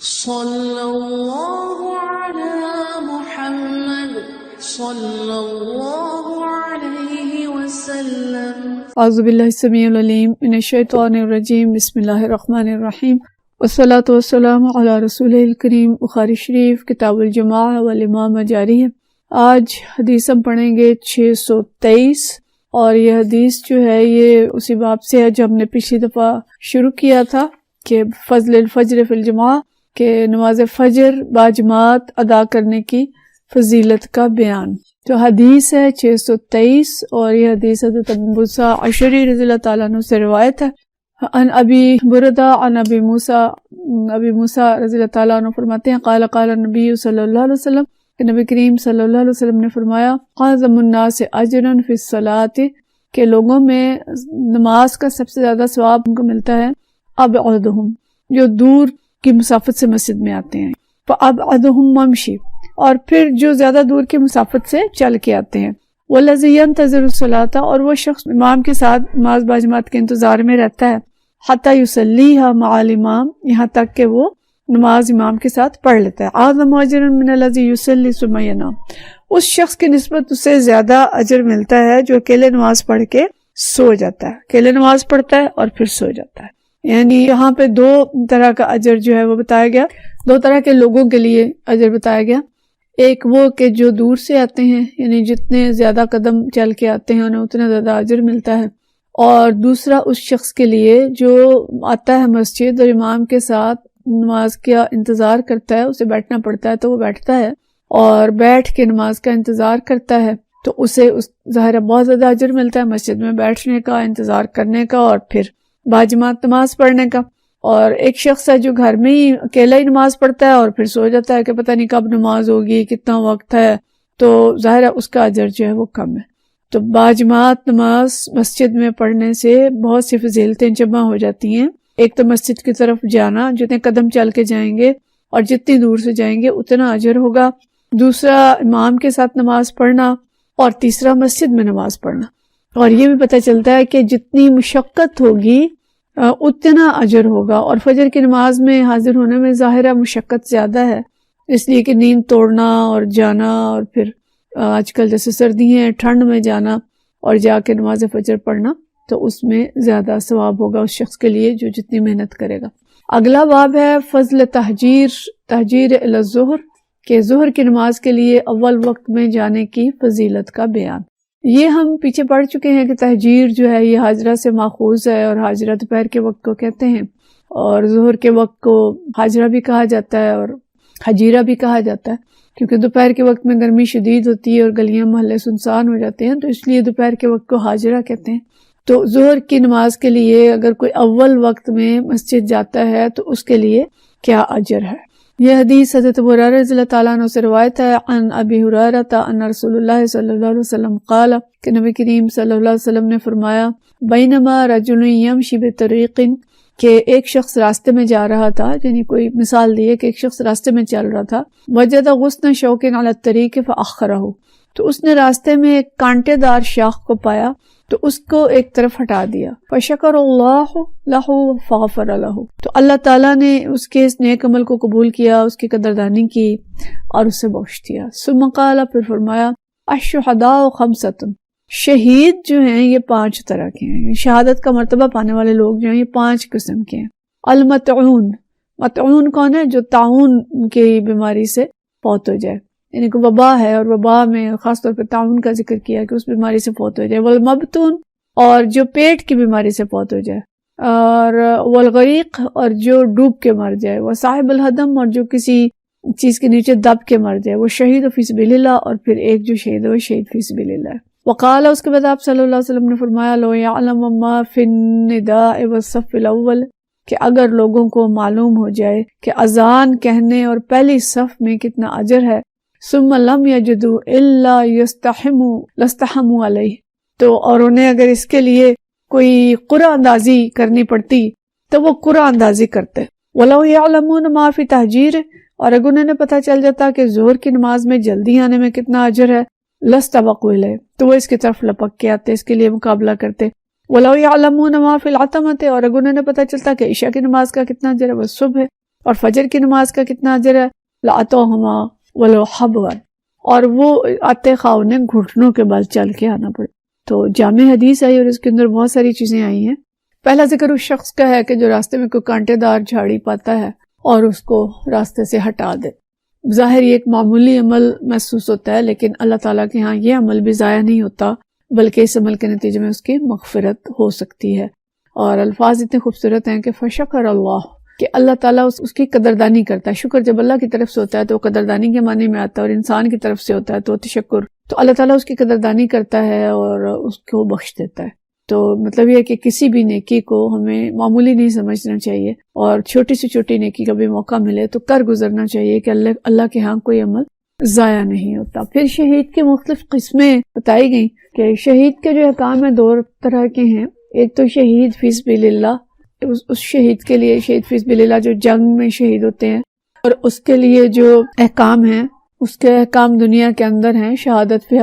صلی اللہ علی محمد صلی اللہ علیہ وسلم۔ اعوذ باللہ السمیع العلیم من الشیطان الرجیم، بسم اللہ الرحمن الرحیم، والصلاة والسلام علی رسول الکریم۔ بخاری شریف کتاب الجماع والامام جاری ہے۔ آج حدیث ہم پڑھیں گے 623، اور یہ حدیث جو ہے یہ اسی باب سے ہے جو ہم نے پچھلی دفعہ شروع کیا تھا کہ فضل الفجر فی الجماع، کہ نماز فجر باجماعت ادا کرنے کی فضیلت کا بیان۔ جو حدیث ہے 623، اور یہ حدیث حضرت ابو موسیٰ اشعری رضی اللہ تعالیٰ عنہ سے روایت ہے۔ عن ابی بردہ عن ابی موسیٰ رضی اللہ تعالیٰ عنہ فرماتے ہیں قال النبی صلی اللہ علیہ وسلم، کہ نبی کریم صلی اللہ علیہ وسلم نے فرمایا اعظم الناس اجرا فی الصلاۃ، کہ لوگوں میں نماز کا سب سے زیادہ ثواب ان کو ملتا ہے ابعدہم، جو دور کی مسافت سے مسجد میں آتے ہیں، فابعدہم ممشی، اور پھر جو زیادہ دور کی مسافت سے چل کے آتے ہیں، والذی ینتظر الصلاۃ، اور وہ شخص امام کے ساتھ نماز باجماعت کے انتظار میں رہتا ہے، حتی یصلیھا مع الامام، یہاں تک کہ وہ نماز امام کے ساتھ پڑھ لیتا ہے۔ اعظم اجرا من الذی یصلی ثم ینام، اس شخص کی نسبت اسے زیادہ اجر ملتا ہے جو اکیلے نماز پڑھ کے سو جاتا ہے، اکیلے نماز پڑھتا ہے اور پھر سو جاتا ہے۔ یعنی یہاں پہ دو طرح کا اجر جو ہے وہ بتایا گیا، دو طرح کے لوگوں کے لیے اجر بتایا گیا۔ ایک وہ کہ جو دور سے آتے ہیں، یعنی جتنے زیادہ قدم چل کے آتے ہیں انہیں اتنا زیادہ اجر ملتا ہے، اور دوسرا اس شخص کے لیے جو آتا ہے مسجد اور امام کے ساتھ نماز کا انتظار کرتا ہے، اسے بیٹھنا پڑتا ہے تو وہ بیٹھتا ہے اور بیٹھ کے نماز کا انتظار کرتا ہے، تو اسے ظاہر بہت زیادہ اجر ملتا ہے مسجد میں بیٹھنے کا، انتظار کرنے کا، اور پھر باجماعت نماز پڑھنے کا۔ اور ایک شخص ہے جو گھر میں ہی اکیلا ہی نماز پڑھتا ہے اور پھر سو جاتا ہے کہ پتہ نہیں کب نماز ہوگی، کتنا وقت ہے، تو ظاہر ہے اس کا اجر جو ہے وہ کم ہے۔ تو باجماعت نماز مسجد میں پڑھنے سے بہت سی فضیلتیں جمع ہو جاتی ہیں۔ ایک تو مسجد کی طرف جانا، جتنے قدم چل کے جائیں گے اور جتنی دور سے جائیں گے اتنا اجر ہوگا، دوسرا امام کے ساتھ نماز پڑھنا، اور تیسرا مسجد میں نماز پڑھنا۔ اور یہ بھی پتہ چلتا ہے کہ جتنی مشقت ہوگی اتنا اجر ہوگا، اور فجر کی نماز میں حاضر ہونے میں ظاہرہ مشقت زیادہ ہے، اس لیے کہ نیند توڑنا اور جانا، اور پھر آج کل جیسے سردی ہیں ٹھنڈ میں جانا اور جا کے نماز فجر پڑھنا، تو اس میں زیادہ ثواب ہوگا اس شخص کے لیے جو جتنی محنت کرے گا۔ اگلا باب ہے فضل تہجیر الی الظہر، کہ ظہر کی نماز کے لیے اول وقت میں جانے کی فضیلت کا بیان۔ یہ ہم پیچھے پڑھ چکے ہیں کہ تہجیر جو ہے یہ حاجرہ سے ماخوذ ہے، اور حاجرہ دوپہر کے وقت کو کہتے ہیں، اور ظہر کے وقت کو حاجرہ بھی کہا جاتا ہے اور حجیرہ بھی کہا جاتا ہے، کیونکہ دوپہر کے وقت میں گرمی شدید ہوتی ہے اور گلیاں محلے سنسان ہو جاتے ہیں، تو اس لیے دوپہر کے وقت کو حاجرہ کہتے ہیں۔ تو ظہر کی نماز کے لیے اگر کوئی اول وقت میں مسجد جاتا ہے تو اس کے لیے کیا اجر ہے۔ یہ حدیث حضرت ابو ہریرہ رضی اللہ تعالیٰ عنہ سے روایت ہے۔ عن ابی ہریرہ ان رسول اللہ صلی اللہ علیہ وسلم قال، کہ نبی کریم صلی اللہ علیہ وسلم نے فرمایا بینما رجل یمشی بطریق، کہ ایک شخص راستے میں جا رہا تھا، یعنی کوئی مثال دی ہے کہ ایک شخص راستے میں چل رہا تھا، وجد غصن شوک علی الطریق فاخرہ، تو اس نے راستے میں ایک کانٹے دار شاخ کو پایا تو اس کو ایک طرف ہٹا دیا، فشکر اللہ لہ فغفر لہ، تو اللہ تعالیٰ نے اس کے اس نیک عمل کو قبول کیا، اس کی قدردانی کی اور اسے بخش دیا۔ ثم قال، پھر فرمایا الشہداء خمسۃ، شہید جو ہیں یہ 5 طرح کے ہیں، شہادت کا مرتبہ پانے والے لوگ جو ہیں یہ 5 قسم کے ہیں۔ المطعون، مطعون کون ہے؟ جو طاعون کی بیماری سے فوت ہو جائے، یعنی کہ وبا ہے اور وبا میں خاص طور پہ طاعون کا ذکر کیا کہ اس بیماری سے فوت ہو جائے۔ والمبتون، اور جو پیٹ کی بیماری سے فوت ہو جائے، اور والغریق، اور جو ڈوب کے مر جائے، وصاحب الہدم، اور جو کسی چیز کے نیچے دب کے مر جائے، وہ شہید فی سبیل اللہ، اور پھر ایک جو شہید ہے وہ شہید فی سبیل اللہ ہے۔ وقال، اس کے بعد آپ صلی اللہ علیہ وسلم نے فرمایا لو یعلم ما فی النداء والصف الاول، کہ اگر لوگوں کو معلوم ہو جائے کہ اذان کہنے اور پہلی صف میں کتنا اجر ہے، ثم لم یجدوا الا لاستحموا علیہ، تو اور انہیں اگر اس کے لیے کوئی قرعہ اندازی کرنی پڑتی تو وہ قرعہ اندازی کرتے۔ ولو یعلمون ما فی تہجیر، اور اگر انہیں پتہ چل جاتا کہ ظہر کی نماز میں جلدی آنے میں کتنا اجر ہے، لاستبقوا الیہ، تو وہ اس کی طرف لپک کے آتے، اس کے لیے مقابلہ کرتے۔ وَلَوْ يَعْلَمُونَ مَا فِي الْعَتَمَةِ، اور اگر انہیں پتہ چلتا کہ عشاء کی نماز کا کتنا اجر ہے، وہ صبح اور فجر کی نماز کا کتنا اجر ہے؟ لَأَتَوْهُمَا وَلَوْ حَبْوًا، اور وہ آتے خواہ انہیں گھٹنوں کے بل چل کے آنا پڑے۔ تو جامع حدیث آئی اور اس کے اندر بہت ساری چیزیں آئی ہیں۔ پہلا ذکر اس شخص کا ہے کہ جو راستے میں کوئی کانٹے دار جھاڑی پاتا ہے اور اس کو راستے سے ہٹا دے۔ ظاہر یہ ایک معمولی عمل محسوس ہوتا ہے، لیکن اللہ تعالیٰ کے ہاں یہ عمل بھی ضائع نہیں ہوتا، بلکہ اس عمل کے نتیجے میں اس کی مغفرت ہو سکتی ہے۔ اور الفاظ اتنے خوبصورت ہیں کہ فشکر اللہ، کہ اللہ تعالیٰ اس کی قدردانی کرتا ہے۔ شکر جب اللہ کی طرف سے ہوتا ہے تو وہ قدردانی کے معنی میں آتا ہے، اور انسان کی طرف سے ہوتا ہے تو تشکر، تو اللہ تعالیٰ اس کی قدردانی کرتا ہے اور اس کو بخش دیتا ہے۔ تو مطلب یہ ہے کہ کسی بھی نیکی کو ہمیں معمولی نہیں سمجھنا چاہیے، اور چھوٹی سے چھوٹی نیکی کا بھی موقع ملے تو کر گزرنا چاہیے کہ اللہ کے ہاں کوئی عمل ضائع نہیں ہوتا۔ پھر شہید کی مختلف قسمیں بتائی گئیں کہ شہید کے جو احکام ہیں 2 طرح کے ہیں۔ ایک تو شہید فی سبیل اللہ، اس شہید کے لیے، شہید فی سبیل اللہ جو جنگ میں شہید ہوتے ہیں، اور اس کے لیے جو احکام ہیں، اس کے احکام دنیا کے اندر ہیں۔ شہادت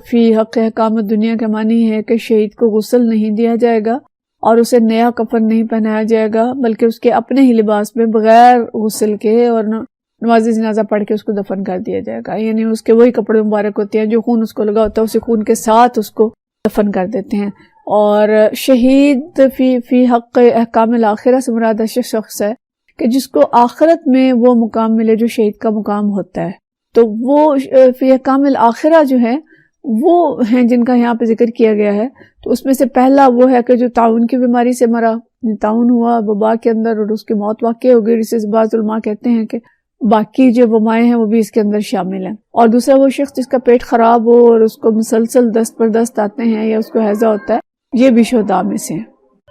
فی حق احکام دنیا کا معنی ہے کہ شہید کو غسل نہیں دیا جائے گا اور اسے نیا کفن نہیں پہنایا جائے گا، بلکہ اس کے اپنے ہی لباس میں بغیر غسل کے اور نماز جنازہ پڑھ کے اس کو دفن کر دیا جائے گا۔ یعنی اس کے وہی کپڑے مبارک ہوتے ہیں جو خون اس کو لگا ہوتا ہے، اسی خون کے ساتھ اس کو دفن کر دیتے ہیں۔ اور شہید فی حق احکام الآخرہ سے مراد ایسا شخص ہے کہ جس کو آخرت میں وہ مقام ملے جو شہید کا مقام ہوتا ہے۔ تو وہ فی احکام الآخرہ جو ہے وہ ہیں جن کا یہاں پہ ذکر کیا گیا ہے۔ تو اس میں سے پہلا وہ ہے کہ جو طاعون کی بیماری سے مرا، طاعون ہوا وبا کے اندر اور اس کی موت واقع ہو گئی، جسے بعض علماء کہتے ہیں کہ باقی جو وبائیں ہیں وہ بھی اس کے اندر شامل ہیں۔ اور دوسرا وہ شخص جس کا پیٹ خراب ہو اور اس کو مسلسل دست پر دست آتے ہیں یا اس کو ہیضہ ہوتا ہے، یہ بھی شہداء میں سے ہیں۔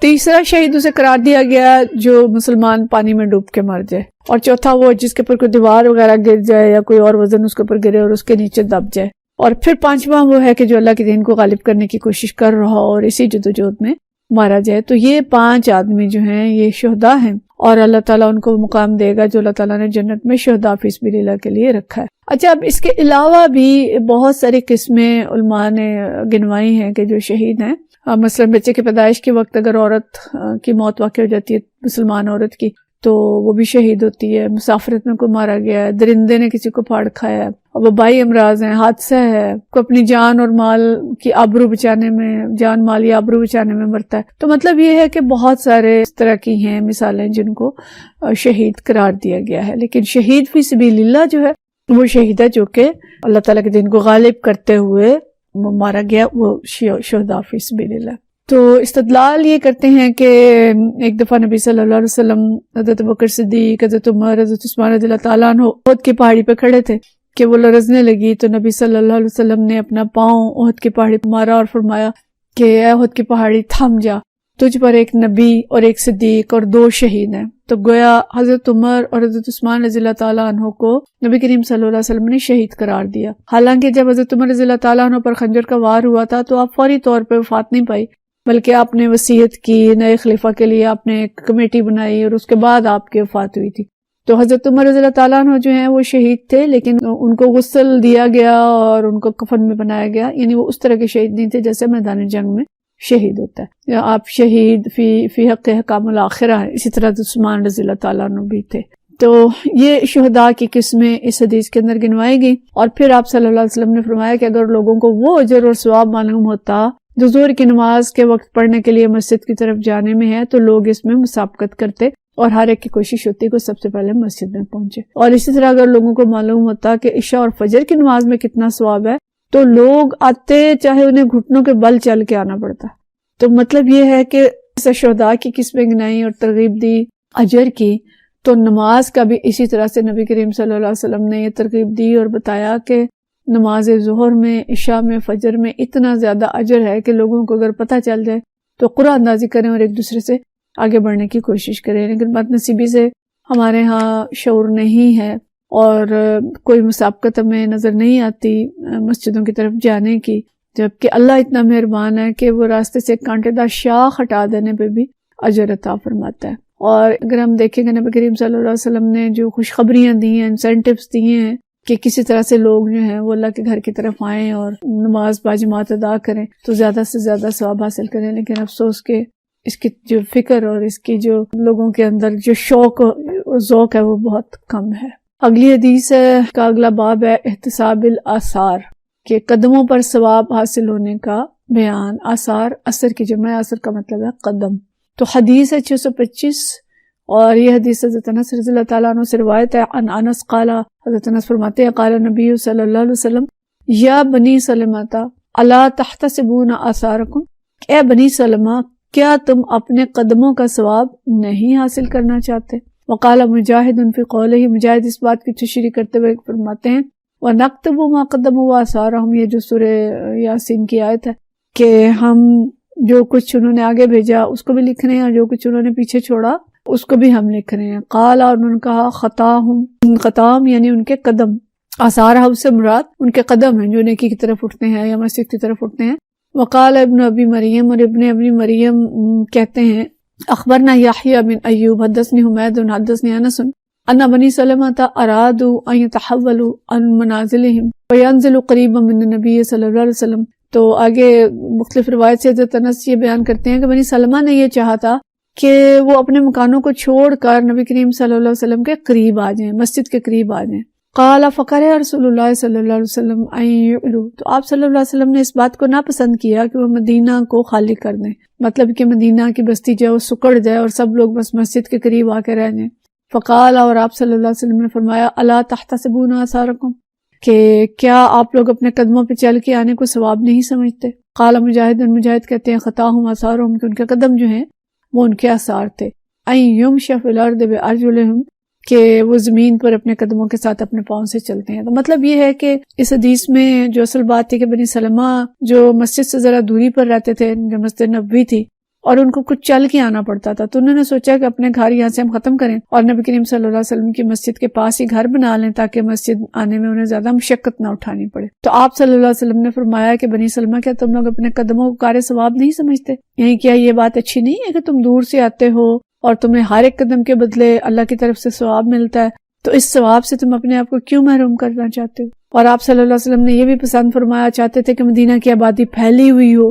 تیسرا شہید اسے قرار دیا گیا جو مسلمان پانی میں ڈوب کے مر جائے، اور چوتھا وہ جس کے اوپر کوئی دیوار وغیرہ گر جائے یا کوئی اور وزن اس کے اوپر گرے اور اس کے نیچے دب جائے، اور پھر پانچواں وہ ہے کہ جو اللہ کے دین کو غالب کرنے کی کوشش کر رہا ہو اور اسی جدوجہد میں مارا جائے۔ تو یہ 5 آدمی جو ہیں یہ شہداء ہیں، اور اللہ تعالیٰ ان کو مقام دے گا جو اللہ تعالیٰ نے جنت میں شہداء فی سبیل اللہ کے لیے رکھا ہے۔ اچھا، اب اس کے علاوہ بھی بہت ساری قسمیں علماء نے گنوائی ہیں کہ جو شہید ہیں۔ مثلا بچے کی پیدائش کے وقت اگر عورت کی موت واقع ہو جاتی ہے، مسلمان عورت کی، تو وہ بھی شہید ہوتی ہے۔ مسافرت میں کوئی مارا گیا ہے، درندے نے کسی کو پھاڑ کھایا ہے، وبائی امراض ہیں، حادثہ ہے، کوئی اپنی جان اور مال کی آبرو بچانے میں، جان مال یا آبرو بچانے میں مرتا ہے۔ تو مطلب یہ ہے کہ بہت سارے اس طرح کی ہیں مثالیں جن کو شہید قرار دیا گیا ہے۔ لیکن شہید فی سبیل اللہ جو ہے وہ شہید ہے جو کہ اللہ تعالیٰ کے دین کو غالب کرتے ہوئے مارا گیا، وہ شہداء فی سبیل اللہ۔ تو استدلال یہ کرتے ہیں کہ ایک دفعہ نبی صلی اللہ علیہ وسلم، حضرت بکر صدیق، حضرت عمر، حضرت عثمان رضی اللہ تعالیٰ عنہ احد کی پہاڑی پہ کھڑے تھے کہ وہ لرزنے لگی، تو نبی صلی اللہ علیہ وسلم نے اپنا پاؤں احد کی پہاڑی پہ مارا اور فرمایا کہ اے احد کی پہاڑی تھم جا، تجھ پر ایک نبی اور ایک صدیق اور 2 شہید ہیں۔ تو گویا حضرت عمر اور حضرت عثمان رضی اللہ تعالیٰ عنہ کو نبی کریم صلی اللہ علیہ وسلم نے شہید قرار دیا۔ حالانکہ جب حضرت عمر رضی اللہ تعالیٰ عنہ پر خنجر کا وار ہوا تھا تو آپ فوری طور پہ وفات نہیں پائی، بلکہ آپ نے وصیت کی، نئے خلیفہ کے لیے آپ نے ایک کمیٹی بنائی اور اس کے بعد آپ کی وفات ہوئی تھی۔ تو حضرت عمر رضی اللہ تعالیٰ عنہ جو ہیں وہ شہید تھے، لیکن ان کو غسل دیا گیا اور ان کو کفن میں بنایا گیا، یعنی وہ اس طرح کے شہید نہیں تھے جیسے میدان جنگ میں شہید ہوتا ہے۔ یا آپ شہید فی حق احکام الآخرہ ہیں، اسی طرح عثمان رضی اللہ تعالیٰ عنہ بھی تھے۔ تو یہ شہداء کی قسمیں اس حدیث کے اندر گنوائی گئی، اور پھر آپ صلی اللہ علیہ وسلم نے فرمایا کہ اگر لوگوں کو وہ اجر اور ثواب معلوم ہوتا جو ظہر کی نماز کے وقت پڑھنے کے لیے مسجد کی طرف جانے میں ہے تو لوگ اس میں مسابقت کرتے اور ہر ایک کی کوشش ہوتی کہ سب سے پہلے مسجد میں پہنچے۔ اور اسی طرح اگر لوگوں کو معلوم ہوتا کہ عشاء اور فجر کی نماز میں کتنا ثواب ہے تو لوگ آتے چاہے انہیں گھٹنوں کے بل چل کے آنا پڑتا۔ تو مطلب یہ ہے کہ شہداء کی قسمیں گنائی اور ترغیب دی اجر کی، تو نماز کا بھی اسی طرح سے نبی کریم صلی اللہ علیہ وسلم نے یہ ترغیب دی اور بتایا کہ نماز ظہر میں، عشاء میں، فجر میں اتنا زیادہ اجر ہے کہ لوگوں کو اگر پتہ چل جائے تو قرآن اندازی کریں اور ایک دوسرے سے آگے بڑھنے کی کوشش کریں۔ لیکن بد نصیبی سے ہمارے ہاں شعور نہیں ہے اور کوئی مسابقت ہمیں نظر نہیں آتی مسجدوں کی طرف جانے کی، جبکہ اللہ اتنا مہربان ہے کہ وہ راستے سے کانٹے دار شاخ ہٹا دینے پہ بھی اجر عطا فرماتا ہے۔ اور اگر ہم دیکھیں گے نبی کریم صلی اللہ علیہ وسلم نے جو خوشخبریاں دی ہیں، انسینٹیوز دیے ہیں کہ کسی طرح سے لوگ جو ہیں وہ اللہ کے گھر کی طرف آئیں اور نماز باجماعت ادا کریں تو زیادہ سے زیادہ ثواب حاصل کریں، لیکن افسوس کہ اس کی جو فکر اور اس کی جو لوگوں کے اندر جو شوق اور ذوق ہے وہ بہت کم ہے۔ اگلی حدیث کا اگلا باب ہے احتساب الآثار، کہ قدموں پر ثواب حاصل ہونے کا بیان۔ آثار اثر کی جمع، اثر کا مطلب ہے قدم۔ تو حدیث ہے 625، اور یہ حدیث حضرت انس رضی اللہ تعالیٰ عنہ سے روایت ہے۔ عن انس قال، حضرت انس فرماتے ہیں قال نبی صلی اللہ علیہ وسلم یا بنی سلمہ الا تحتسبون آثارکم، اے بنی سلمہ کیا تم اپنے قدموں کا ثواب نہیں حاصل کرنا چاہتے؟ وقال مجاہد فی قولہ، مجاہد اس بات کی تشریح کرتے ہوئے فرماتے ہیں وَنَكْتُبُ مَا قَدَّمُوا وَآثَارَهُمْ، یہ جو سورہ یاسین کی آیت ہے کہ ہم جو کچھ انہوں نے آگے بھیجا اس کو بھی لکھ رہے ہیں اور جو کچھ انہوں نے پیچھے چھوڑا اس کو بھی ہم لکھ رہے ہیں۔ قال، اور انہوں نے کہا خطاہم یعنی ان کے قدم، آثارہ سے مراد ان کے قدم ہیں جو نیکی کی طرف اٹھتے ہیں یا مسجد کی طرف اٹھتے ہیں۔ وقال ابن ابی مریم، اور ابن ابی مریم کہتے ہیں اخبرنا یحییٰ بن ایوب حدثنی حمید حدثنی انس ان بنی سلمۃ ارادوا ان يتحولوا عن منازلهم وينزلوا قریبا من النبی صلی اللہ علیہ وسلم۔ تو آگے مختلف روایت سے حضرت انس یہ بیان کرتے ہیں کہ بنی سلمہ نے یہ چاہا تھا کہ وہ اپنے مکانوں کو چھوڑ کر نبی کریم صلی اللہ علیہ وسلم کے قریب آ جائیں، مسجد کے قریب آ جائیں۔ قال فقرہ رسول اللہ صلی اللہ علیہ وسلم ان يعلوا، تو آپ صلی اللہ علیہ وسلم نے اس بات کو ناپسند کیا کہ وہ مدینہ کو خالی کر دیں، مطلب کہ مدینہ کی بستی جو ہے وہ سکڑ جائے اور سب لوگ بس مسجد کے قریب آ کے رہ جائیں۔ فقال، اور آپ صلی اللہ علیہ وسلم نے فرمایا الا تحتسبون آثارکم، کہ کیا آپ لوگ اپنے قدموں پہ چل کے آنے کو ثواب نہیں سمجھتے؟ قال مجاہد، مجاہد کہتے ہیں خطاہم آثارہم، کہ ان کے قدم جو ہیں وہ ان کے آثار تھے۔ ان یمشی فی الارض بارجلہم، کہ وہ زمین پر اپنے قدموں کے ساتھ اپنے پاؤں سے چلتے ہیں۔ تو مطلب یہ ہے کہ اس حدیث میں جو اصل بات تھی کہ بنی سلمہ جو مسجد سے ذرا دوری پر رہتے تھے، جو مسجد نبوی تھی، اور ان کو کچھ چل کے آنا پڑتا تھا، تو انہوں نے سوچا کہ اپنے گھر یہاں سے ہم ختم کریں اور نبی کریم صلی اللہ علیہ وسلم کی مسجد کے پاس ہی گھر بنا لیں تاکہ مسجد آنے میں انہیں زیادہ مشقت نہ اٹھانی پڑے۔ تو آپ صلی اللہ علیہ وسلم نے فرمایا کہ بنی سلمہ کیا تم لوگ اپنے قدموں کو کار ثواب نہیں سمجھتے؟ یعنی کیا یہ بات اچھی نہیں ہے کہ تم دور سے آتے ہو اور تمہیں ہر ایک قدم کے بدلے اللہ کی طرف سے ثواب ملتا ہے، تو اس ثواب سے تم اپنے آپ کو کیوں محروم کرنا چاہتے ہو؟ اور آپ صلی اللہ علیہ وسلم نے یہ بھی پسند فرمایا چاہتے تھے کہ مدینہ کی آبادی پھیلی ہوئی ہو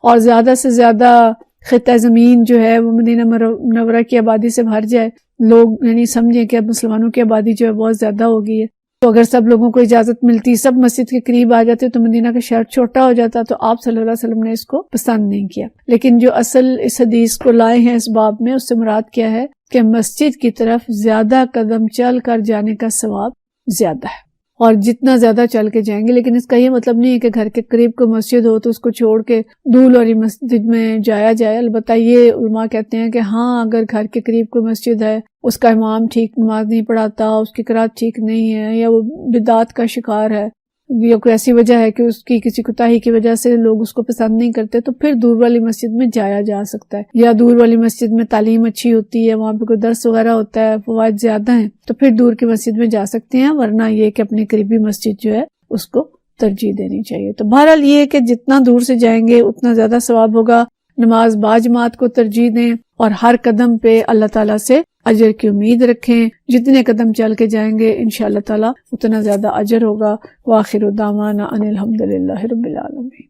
اور زیادہ سے زیادہ خطہ زمین جو ہے وہ مدینہ منورہ کی آبادی سے بھر جائے، لوگ یعنی سمجھیں کہ اب مسلمانوں کی آبادی جو ہے بہت زیادہ ہو گئی ہے، تو اگر سب لوگوں کو اجازت ملتی، سب مسجد کے قریب آ جاتے تو مدینہ کا شہر چھوٹا ہو جاتا۔ تو آپ صلی اللہ علیہ وسلم نے اس کو پسند نہیں کیا، لیکن جو اصل اس حدیث کو لائے ہیں اس باب میں، اس سے مراد کیا ہے کہ مسجد کی طرف زیادہ قدم چل کر جانے کا ثواب زیادہ ہے، اور جتنا زیادہ چل کے جائیں گے، لیکن اس کا یہ مطلب نہیں ہے کہ گھر کے قریب کو مسجد ہو تو اس کو چھوڑ کے دور والی مسجد میں جایا جائے۔ البتہ یہ علماء کہتے ہیں کہ ہاں اگر گھر کے قریب کوئی مسجد ہے، اس کا امام ٹھیک نماز نہیں پڑھاتا، اس کی قرات ٹھیک نہیں ہے، یا وہ بدعات کا شکار ہے، یا کوئی ایسی وجہ ہے کہ اس کی کسی کوتاہی کی وجہ سے لوگ اس کو پسند نہیں کرتے، تو پھر دور والی مسجد میں جایا جا سکتا ہے، یا دور والی مسجد میں تعلیم اچھی ہوتی ہے، وہاں پہ کوئی درس وغیرہ ہوتا ہے، فوائد زیادہ ہیں، تو پھر دور کی مسجد میں جا سکتے ہیں، ورنہ یہ کہ اپنی قریبی مسجد جو ہے اس کو ترجیح دینی چاہیے۔ تو بہرحال یہ کہ جتنا دور سے جائیں گے اتنا زیادہ ثواب ہوگا۔ نماز باجماعت کو ترجیح دیں اور ہر قدم پہ اللہ تعالیٰ سے اجر کی امید رکھیں، جتنے قدم چل کے جائیں گے انشاءاللہ تعالیٰ اتنا زیادہ اجر ہوگا۔ وآخر دعوانا ان الحمدللہ رب العالمین۔